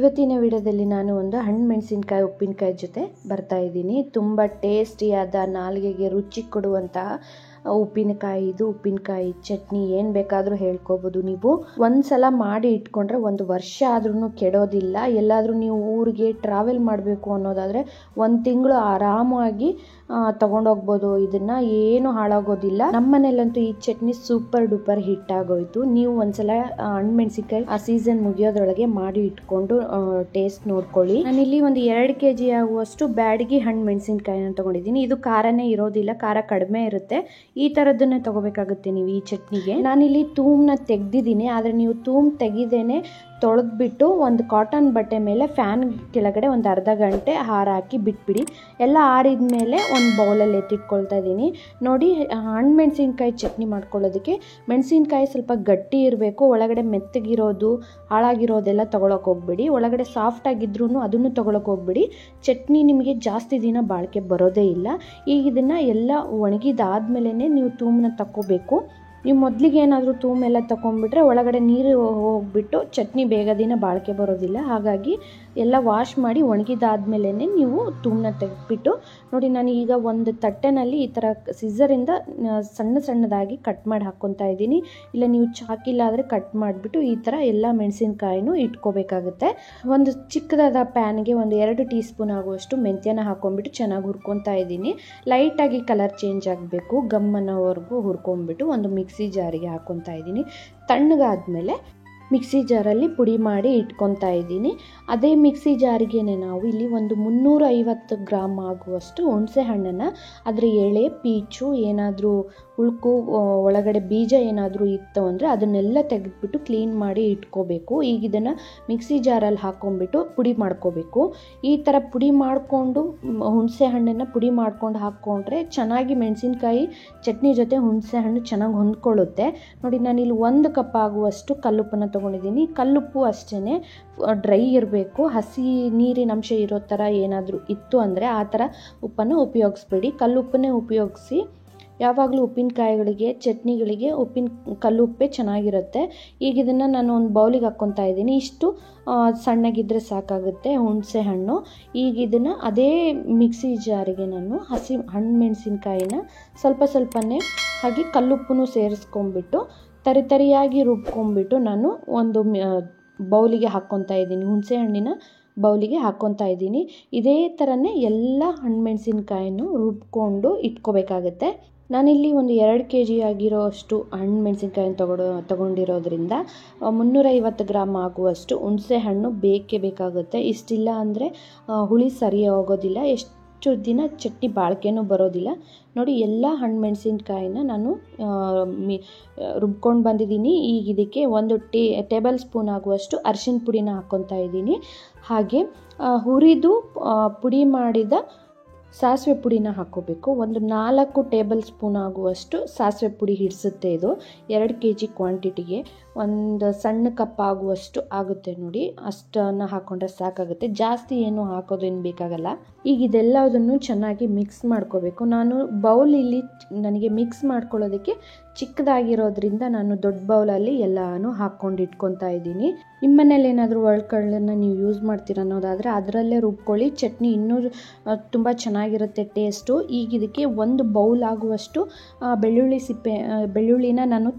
ಇವತ್ತಿನ ವಿಡಿಯೋದಲ್ಲಿ ನಾನು ಒಂದು ಹಣ್ಣು ಮೆಣಸಿನಕಾಯಿ ಉಪ್ಪಿನಕಾಯಿ ಜೊತೆ ಬರ್ತಾ ಇದ್ದೀನಿ. ತುಂಬ ಟೇಸ್ಟಿಯಾದ ನಾಲಿಗೆಗೆ ರುಚಿ ಕೊಡುವಂತಹ ಉಪ್ಪಿನಕಾಯಿ. ಇದು ಉಪ್ಪಿನಕಾಯಿ ಚಟ್ನಿ ಏನು ಬೇಕಾದರೂ ಹೇಳ್ಕೊಬೋದು. ನೀವು ಒಂದ್ಸಲ ಮಾಡಿ ಇಟ್ಕೊಂಡ್ರೆ ಒಂದು ವರ್ಷ ಆದ್ರೂ ಕೆಡೋದಿಲ್ಲ. ಎಲ್ಲಾದರೂ ನೀವು ಊರಿಗೆ ಟ್ರಾವೆಲ್ ಮಾಡಬೇಕು ಅನ್ನೋದಾದರೆ ಒಂದು ತಿಂಗಳು ಆರಾಮಾಗಿ ತಗೊಂಡೋಗ್ಬೋದು. ಇದನ್ನ ಏನು ಹಾಳಾಗೋದಿಲ್ಲ. ನಮ್ಮ ಮನೇಲಂತೂ ಈ ಚಟ್ನಿ ಸೂಪರ್ ಡೂಪರ್ ಹಿಟ್ ಆಗೋಯ್ತು. ನೀವು ಒಂದ್ಸಲ ಹಣ್ಣು ಮೆಣಸಿನಕಾಯಿ ಆ ಸೀಸನ್ ಮುಗಿಯೋದ್ರೊಳಗೆ ಮಾಡಿ ಇಟ್ಕೊಂಡು ಟೇಸ್ಟ್ ನೋಡ್ಕೊಳ್ಳಿ. ನಾನಿಲ್ಲಿ ಒಂದು 2 kg ಆಗುವಷ್ಟು ಬ್ಯಾಡಗಿ ಹಣ್ಣು ಮೆಣಸಿನಕಾಯಿನ ತಗೊಂಡಿದ್ದೀನಿ. ಇದು ಖಾರನೇ ಇರೋದಿಲ್ಲ, ಖಾರ ಕಡಿಮೆ ಇರುತ್ತೆ. ಈ ಥರದ್ದನ್ನೇ ತಗೋಬೇಕಾಗುತ್ತೆ ನೀವು ಈ ಚಟ್ನಿಗೆ. ನಾನಿಲ್ಲಿ ತೂಮ್ನ ತೆಗ್ದಿದ್ದೀನಿ, ಆದರೆ ನೀವು ತೂಮ್ ತೆಗಿದೇನೆ ತೊಳೆದ್ಬಿಟ್ಟು ಒಂದು ಕಾಟನ್ ಬಟ್ಟೆ ಮೇಲೆ ಫ್ಯಾನ್ ಕೆಳಗಡೆ ಒಂದು ಅರ್ಧ ಗಂಟೆ ಹಾಕಿ ಬಿಟ್ಬಿಡಿ. ಎಲ್ಲ ಆರಿದ ಮೇಲೆ ಒಂದು ಬೌಲಲ್ಲಿ ಎತ್ತಿಟ್ಕೊಳ್ತಾ ಇದ್ದೀನಿ. ನೋಡಿ, ಹಣ್ಣು ಮೆಣಸಿನ್ಕಾಯಿ ಚಟ್ನಿ ಮಾಡ್ಕೊಳ್ಳೋದಕ್ಕೆ ಮೆಣಸಿನ್ಕಾಯಿ ಸ್ವಲ್ಪ ಗಟ್ಟಿ ಇರಬೇಕು. ಒಳಗಡೆ ಮೆತ್ತಗಿರೋದು ಹಾಳಾಗಿರೋದೆಲ್ಲ ತೊಗೊಳಕ್ಕೆ ಹೋಗ್ಬಿಡಿ. ಒಳಗಡೆ ಸಾಫ್ಟ್ ಆಗಿದ್ರೂ ಅದನ್ನು ತೊಗೊಳಕ್ಕೆ ಹೋಗ್ಬಿಡಿ. ಚಟ್ನಿ ನಿಮಗೆ ಜಾಸ್ತಿ ದಿನ ಬಾಳಿಕೆ ಬರೋದೇ ಇಲ್ಲ. ಈಗ ಇದನ್ನು ಎಲ್ಲ ಒಣಗಿದಾದ್ಮೇಲೆ ನೀವು ತೂಮನ್ನ ತಗೋಬೇಕು. ನೀವು ಮೊದಲಿಗೆ ಏನಾದರೂ ತೂಮೆಲ್ಲ ತಗೊಂಡ್ಬಿಟ್ರೆ ಒಳಗಡೆ ನೀರು ಹೋಗ್ಬಿಟ್ಟು ಚಟ್ನಿ ಬೇಗ ದಿನ ಬಾಳಿಕೆ ಬರೋದಿಲ್ಲ. ಹಾಗಾಗಿ ಎಲ್ಲ ವಾಶ್ ಮಾಡಿ ಒಣಗಿದಾದ್ಮೇಲೆ ನೀವು ತೂಮನ್ನ ತೆಗೆದ್ಬಿಟ್ಟು ನೋಡಿ, ನಾನು ಈಗ ಒಂದು ತಟ್ಟೆನಲ್ಲಿ ಈ ಥರ ಸಿಸರಿಂದ ಸಣ್ಣದಾಗಿ ಕಟ್ ಮಾಡಿ ಹಾಕ್ಕೊತಾ ಇದ್ದೀನಿ. ಇಲ್ಲ ನೀವು ಚಾಕಿಲ್ಲ ಆದರೆ ಕಟ್ ಮಾಡಿಬಿಟ್ಟು ಈ ಥರ ಎಲ್ಲ ಮೆಣಸಿನ್ಕಾಯಿನೂ ಇಟ್ಕೋಬೇಕಾಗುತ್ತೆ. ಒಂದು ಚಿಕ್ಕದಾದ ಪ್ಯಾನ್ಗೆ ಒಂದು 2 ಟೀ ಸ್ಪೂನ್ ಆಗುವಷ್ಟು ಮೆಂತ್ಯನ ಹಾಕ್ಕೊಂಡ್ಬಿಟ್ಟು ಚೆನ್ನಾಗಿ ಹುರ್ಕೊತಾ ಇದ್ದೀನಿ. ಲೈಟಾಗಿ ಕಲರ್ ಚೇಂಜ್ ಆಗಬೇಕು, ಗಮ್ಮನವರೆಗೂ ಹುರ್ಕೊಂಡ್ಬಿಟ್ಟು ಒಂದು ಮಿಕ್ಸಿ ಜಾರಿಗೆ ಹಾಕ್ಕೊತಾ ಇದ್ದೀನಿ. ತಣ್ಣಗಾದ್ಮೇಲೆ ಮಿಕ್ಸಿ ಜಾರಲ್ಲಿ ಪುಡಿ ಮಾಡಿ ಇಟ್ಕೊತಾ ಇದ್ದೀನಿ. ಅದೇ ಮಿಕ್ಸಿ ಜಾರಿಗೆ ನಾವು ಇಲ್ಲಿ ಒಂದು 350 ಗ್ರಾಮ್ ಆಗುವಷ್ಟು ಹುಣಸೆ ಹಣ್ಣನ್ನು, ಅದರ ಎಳೆ ಪೀಚು ಏನಾದರೂ ಉಳ್ಕು ಒಳಗಡೆ ಬೀಜ ಏನಾದರೂ ಇತ್ತು ಅಂದರೆ ಅದನ್ನೆಲ್ಲ ತೆಗೆದ್ಬಿಟ್ಟು ಕ್ಲೀನ್ ಮಾಡಿ ಇಟ್ಕೋಬೇಕು. ಈಗ ಇದನ್ನು ಮಿಕ್ಸಿ ಜಾರಲ್ಲಿ ಹಾಕ್ಕೊಂಡ್ಬಿಟ್ಟು ಪುಡಿ ಮಾಡ್ಕೋಬೇಕು. ಈ ಥರ ಪುಡಿ ಮಾಡಿಕೊಂಡು ಹುಣಸೆ ಹಣ್ಣನ್ನು ಪುಡಿ ಮಾಡ್ಕೊಂಡು ಹಾಕ್ಕೊಂಡ್ರೆ ಚೆನ್ನಾಗಿ ಮೆಣಸಿನ್ಕಾಯಿ ಚಟ್ನಿ ಜೊತೆ ಹುಣಸೆ ಹಣ್ಣು ಚೆನ್ನಾಗಿ ಹೊಂದ್ಕೊಳ್ಳುತ್ತೆ. ನೋಡಿ, ನಾನಿಲ್ಲಿ 1 ಕಪ್ ಆಗುವಷ್ಟು ಕಲ್ಲುಪ್ಪನ್ನು ತೊಗೊಂಡಿದ್ದೀನಿ. ಕಲ್ಲುಪ್ಪು ಅಷ್ಟೇ ಡ್ರೈ ಇರಬೇಕು. ಹಸಿ ನೀರಿನ ಅಂಶ ಇರೋ ಥರ ಏನಾದರೂ ಇತ್ತು ಅಂದರೆ ಆ ಥರ ಉಪ್ಪನ್ನು ಉಪಯೋಗಿಸ್ಬೇಡಿ. ಕಲ್ಲುಪ್ಪನ್ನೇ ಉಪಯೋಗಿಸಿ. ಯಾವಾಗಲೂ ಉಪ್ಪಿನಕಾಯಿಗಳಿಗೆ ಚಟ್ನಿಗಳಿಗೆ ಕಲ್ಲುಪ್ಪೇ ಚೆನ್ನಾಗಿರುತ್ತೆ. ಈಗ ಇದನ್ನು ನಾನು ಒಂದು ಬೌಲಿಗೆ ಹಾಕ್ಕೊತಾ ಇದ್ದೀನಿ. ಇಷ್ಟು ಸಣ್ಣಗಿದ್ರೆ ಸಾಕಾಗುತ್ತೆ ಹುಣಸೆ ಹಣ್ಣು. ಈಗ ಇದನ್ನು ಅದೇ ಮಿಕ್ಸಿ ಜಾರಿಗೆ ನಾನು ಹಸಿ ಹಣ್ಣು ಮೆಣಸಿನ್ಕಾಯಿನ ಸ್ವಲ್ಪನೇ ಹಾಗೆ ಕಲ್ಲುಪ್ಪನ್ನು ಸೇರಿಸ್ಕೊಂಡ್ಬಿಟ್ಟು ತರಿಯಾಗಿ ರುಬ್ಕೊಂಡ್ಬಿಟ್ಟು ನಾನು ಒಂದು ಬೌಲಿಗೆ ಹಾಕ್ಕೊತಾ ಇದ್ದೀನಿ. ಹುಣಸೆ ಹಣ್ಣಿನ ಬೌಲಿಗೆ ಹಾಕ್ಕೊತಾ ಇದ್ದೀನಿ. ಇದೇ ಥರನೇ ಎಲ್ಲ ಹಣ್ಣು ಮೆಣಸಿನ್ಕಾಯಿನೂ ರುಬ್ಕೊಂಡು ಇಟ್ಕೋಬೇಕಾಗತ್ತೆ. ನಾನಿಲ್ಲಿ ಒಂದು 2 kg ಆಗಿರೋ ಅಷ್ಟು ಹಣ್ಣು ಮೆಣಸಿನ್ಕಾಯಿನ ತಗೊಂಡಿರೋದ್ರಿಂದ 350 ಗ್ರಾಮ್ ಆಗುವಷ್ಟು ಹುಣಸೆ ಹಣ್ಣು ಬೇಕೇ ಬೇಕಾಗುತ್ತೆ. ಇಷ್ಟಿಲ್ಲ ಅಂದರೆ ಹುಳಿ ಸರಿ ಹೋಗೋದಿಲ್ಲ, ಎಷ್ಟು ದಿನ ಚಟ್ನಿ ಬಾಳಿಕೆನೂ ಬರೋದಿಲ್ಲ. ನೋಡಿ, ಎಲ್ಲ ಹಣ್ಣು ಮೆಣಸಿನ್ಕಾಯಿನ ನಾನು ರುಬ್ಕೊಂಡು ಬಂದಿದ್ದೀನಿ. ಈಗ ಇದಕ್ಕೆ 1 ಟೇಬಲ್ ಸ್ಪೂನ್ ಆಗುವಷ್ಟು ಅರಿಶಿನ ಪುಡಿನ ಹಾಕ್ಕೊತಾ ಇದ್ದೀನಿ. ಹಾಗೆ ಹುರಿದು ಪುಡಿ ಮಾಡಿದ ಸಾಸಿವೆ ಪುಡಿನ ಹಾಕ್ಕೋಬೇಕು. ಒಂದು 4 ಟೇಬಲ್ ಸ್ಪೂನ್ ಆಗುವಷ್ಟು ಸಾಸಿವೆ ಪುಡಿ ಹಿಡಿಸುತ್ತೆ ಇದು 2 kg ಕ್ವಾಂಟಿಟಿಗೆ. ಒಂದು ಸಣ್ಣ ಕಪ್ ಆಗುವಷ್ಟು ಆಗುತ್ತೆ ನೋಡಿ, ಅಷ್ಟನ್ನು ಹಾಕ್ಕೊಂಡ್ರೆ ಸಾಕಾಗುತ್ತೆ. ಜಾಸ್ತಿ ಏನು ಹಾಕೋದೇನು ಬೇಕಾಗಲ್ಲ. ಈಗ ಇದೆಲ್ಲದನ್ನು ಚೆನ್ನಾಗಿ ಮಿಕ್ಸ್ ಮಾಡ್ಕೋಬೇಕು. ನಾನು ಬೌಲ್ ಇಲ್ಲಿ ನನಗೆ ಮಿಕ್ಸ್ ಮಾಡ್ಕೊಳ್ಳೋದಕ್ಕೆ ಚಿಕ್ಕದಾಗಿರೋದ್ರಿಂದ ನಾನು ದೊಡ್ಡ ಬೌಲಲ್ಲಿ ಎಲ್ಲನೂ ಹಾಕ್ಕೊಂಡು ಇಟ್ಕೊತಾ ಇದ್ದೀನಿ. ನಿಮ್ಮ ಮನೇಲಿ ಏನಾದರೂ ಒಳ್ಕಳ್ಳನ್ನು ನೀವು ಯೂಸ್ ಮಾಡ್ತೀರ ಅನ್ನೋದಾದರೆ ಅದರಲ್ಲೇ ರುಬ್ಕೊಳ್ಳಿ. ಚಟ್ನಿ ಇನ್ನೂ ತುಂಬ ಚೆನ್ನಾಗಿರುತ್ತೆ ಟೇಸ್ಟು. ಈಗ ಇದಕ್ಕೆ 1 ಬೌಲ್ ಆಗುವಷ್ಟು ಬೆಳ್ಳುಳ್ಳಿನ ನಾನು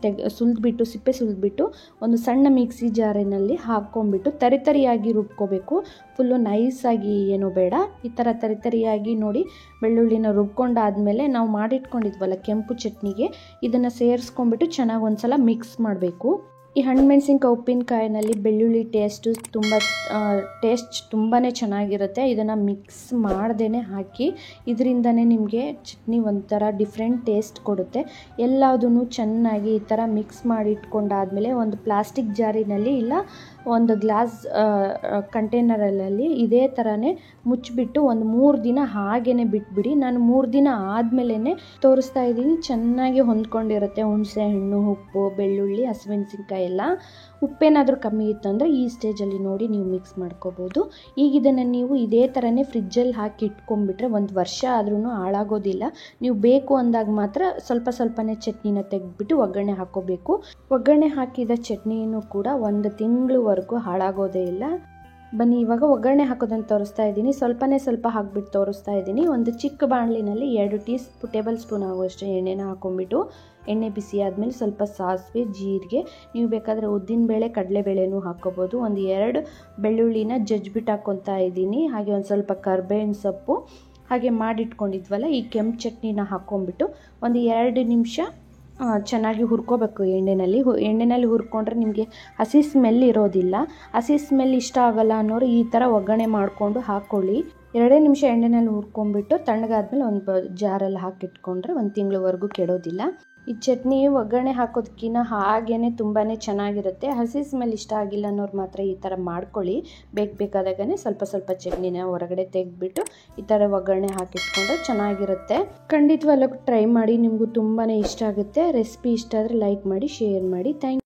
ಸಿಪ್ಪೆ ಸುಲಿದ್ಬಿಟ್ಟು ಒಂದು ಸಣ್ಣ ಮಿಕ್ಸಿ ಜಾರಿನಲ್ಲಿ ಹಾಕ್ಕೊಂಡ್ಬಿಟ್ಟು ತರಿಯಾಗಿ ರುಬ್ಕೋಬೇಕು. ಫುಲ್ಲು ನೈಸಾಗಿ ಏನೂ ಬೇಡ. ಈ ಥರ ತರಿಯಾಗಿ ನೋಡಿ ಬೆಳ್ಳುಳ್ಳಿನ ರುಬ್ಕೊಂಡಾದ್ಮೇಲೆ ನಾವು ಮಾಡಿಟ್ಕೊಂಡಿದ್ವಲ್ಲ ಕೆಂಪು ಚಟ್ನಿಗೆ ಇದನ್ನು ಸೇರಿಸ್ಕೊಂಡ್ಬಿಟ್ಟು ಚೆನ್ನಾಗಿ ಒಂದ್ಸಲ ಮಿಕ್ಸ್ ಮಾಡಬೇಕು. ಈ ಹಣ್ಣು ಮೆಣಸಿನ್ಕಾಯಿ ಉಪ್ಪಿನಕಾಯಿನಲ್ಲಿ ಬೆಳ್ಳುಳ್ಳಿ ಟೇಸ್ಟ್ ತುಂಬಾ ಚೆನ್ನಾಗಿರುತ್ತೆ. ಇದನ್ನು ಮಿಕ್ಸ್ ಮಾಡ್ದೇ ಹಾಕಿ, ಇದರಿಂದನೇ ನಿಮಗೆ ಚಟ್ನಿ ಒಂಥರ ಡಿಫ್ರೆಂಟ್ ಟೇಸ್ಟ್ ಕೊಡುತ್ತೆ. ಎಲ್ಲದನ್ನು ಚೆನ್ನಾಗಿ ಈ ಥರ ಮಿಕ್ಸ್ ಮಾಡಿ ಇಟ್ಕೊಂಡಾದ್ಮೇಲೆ ಒಂದು ಪ್ಲಾಸ್ಟಿಕ್ ಜಾರಿನಲ್ಲಿ ಇಲ್ಲ ಒಂದು ಗ್ಲಾಸ್ ಕಂಟೈನರಲ್ಲಿ ಇದೇ ಥರನೇ ಮುಚ್ಚಿಬಿಟ್ಟು ಒಂದು 3 ದಿನ ಹಾಗೇ ಬಿಟ್ಬಿಡಿ. ನಾನು 3 ದಿನ ಆದಮೇಲೆ ತೋರಿಸ್ತಾ ಇದ್ದೀನಿ. ಚೆನ್ನಾಗಿ ಹೊಂದ್ಕೊಂಡಿರುತ್ತೆ ಹುಣಸೆ ಹಣ್ಣು, ಉಪ್ಪು, ಬೆಳ್ಳುಳ್ಳಿ, ಹಸಿಮೆಣಸಿನ್ಕಾಯಿ ಎಲ್ಲ. ಉಪ್ಪೇನಾದರೂ ಕಮ್ಮಿ ಇತ್ತು ಅಂದರೆ ಈ ಸ್ಟೇಜಲ್ಲಿ ನೋಡಿ ನೀವು ಮಿಕ್ಸ್ ಮಾಡ್ಕೋಬೋದು. ಈಗ ಇದನ್ನು ನೀವು ಇದೇ ಥರನೇ ಫ್ರಿಜ್ಜಲ್ಲಿ ಹಾಕಿ ಇಟ್ಕೊಂಡ್ಬಿಟ್ರೆ 1 ವರ್ಷ ಆದ್ರೂ ಹಾಳಾಗೋದಿಲ್ಲ. ನೀವು ಬೇಕು ಅಂದಾಗ ಮಾತ್ರ ಸ್ವಲ್ಪನೇ ಚಟ್ನಿನ ತೆಗೆದ್ಬಿಟ್ಟು ಒಗ್ಗರಣೆ ಹಾಕ್ಕೋಬೇಕು. ಒಗ್ಗರಣೆ ಹಾಕಿದ ಚಟ್ನಿನೂ ಕೂಡ 1 ತಿಂಗಳವರೆಗೂ ಹಾಳಾಗೋದೇ ಇಲ್ಲ. ಬನ್ನಿ ಇವಾಗ ಒಗ್ಗರಣೆ ಹಾಕೋದನ್ನು ತೋರಿಸ್ತಾ ಇದ್ದೀನಿ. ಸ್ವಲ್ಪ ಹಾಕ್ಬಿಟ್ಟು ತೋರಿಸ್ತಾ ಇದ್ದೀನಿ. ಒಂದು ಚಿಕ್ಕ ಬಾಣಲಿನಲ್ಲಿ 2 ಟೇಬಲ್ ಸ್ಪೂನ್ ಆಗುವಷ್ಟು ಎಣ್ಣೆನ ಹಾಕೊಂಡ್ಬಿಟ್ಟು ಎಣ್ಣೆ ಬಿಸಿ ಆದಮೇಲೆ ಸ್ವಲ್ಪ ಸಾಸಿವೆ, ಜೀರಿಗೆ, ನೀವು ಬೇಕಾದರೆ ಉದ್ದಿನಬೇಳೆ ಕಡಲೆಬೇಳೆನೂ ಹಾಕ್ಕೋಬೋದು. ಒಂದು 2 ಬೆಳ್ಳುಳ್ಳಿನ ಜಜ್ಜಿಬಿಟ್ಟು ಹಾಕ್ಕೊತಾ ಇದ್ದೀನಿ. ಹಾಗೆ ಒಂದು ಸ್ವಲ್ಪ ಕರ್ಬೇವಿನ ಸೊಪ್ಪು, ಹಾಗೆ ಮಾಡಿಟ್ಕೊಂಡಿದ್ವಲ್ಲ ಈ ಕೆಂಪು ಚಟ್ನಿನ ಹಾಕ್ಕೊಂಬಿಟ್ಟು ಒಂದು 2 ನಿಮಿಷ ಚೆನ್ನಾಗಿ ಹುರ್ಕೋಬೇಕು. ಎಣ್ಣೆಯಲ್ಲಿ ಹುರ್ಕೊಂಡ್ರೆ ನಿಮಗೆ ಹಸಿ ಸ್ಮೆಲ್ ಇರೋದಿಲ್ಲ. ಹಸಿ ಸ್ಮೆಲ್ ಇಷ್ಟ ಆಗಲ್ಲ ಅನ್ನೋರು ಈ ಥರ ಒಗ್ಗರಣೆ ಮಾಡಿಕೊಂಡು ಹಾಕ್ಕೊಳ್ಳಿ. 2 ನಿಮಿಷ ಎಣ್ಣೆಯಲ್ಲಿ ಹುರ್ಕೊಂಡ್ಬಿಟ್ಟು ತಣ್ಣಗಾದ್ಮೇಲೆ ಒಂದು ಜಾರಲ್ಲಿ ಹಾಕಿಟ್ಕೊಂಡ್ರೆ 1 ತಿಂಗಳವರೆಗೂ ಕೆಡೋದಿಲ್ಲ. ಈ ಚಟ್ನಿ ಒಗ್ಗರಣೆ ಹಾಕೋದಕ್ಕಿಂತ ಹಾಗೇ ತುಂಬಾ ಚೆನ್ನಾಗಿರುತ್ತೆ. ಹಸಿ ಸ್ಮೆಲ್ ಇಷ್ಟ ಆಗಿಲ್ಲ ಅನ್ನೋರು ಮಾತ್ರ ಈ ಥರ ಮಾಡ್ಕೊಳ್ಳಿ. ಬೇಕಾದಾಗನೇ ಸ್ವಲ್ಪ ಚಟ್ನಿನ ಹೊರಗಡೆ ತೆಗೆದ್ಬಿಟ್ಟು ಈ ಥರ ಒಗ್ಗರಣೆ ಹಾಕಿಟ್ಕೊಂಡ್ರೆ ಚೆನ್ನಾಗಿರುತ್ತೆ. ಖಂಡಿತವಾಗ್ಲೂ ಟ್ರೈ ಮಾಡಿ, ನಿಮಗೂ ತುಂಬಾ ಇಷ್ಟ ಆಗುತ್ತೆ. ರೆಸಿಪಿ ಇಷ್ಟ ಆದರೆ ಲೈಕ್ ಮಾಡಿ, ಶೇರ್ ಮಾಡಿ. Thank you.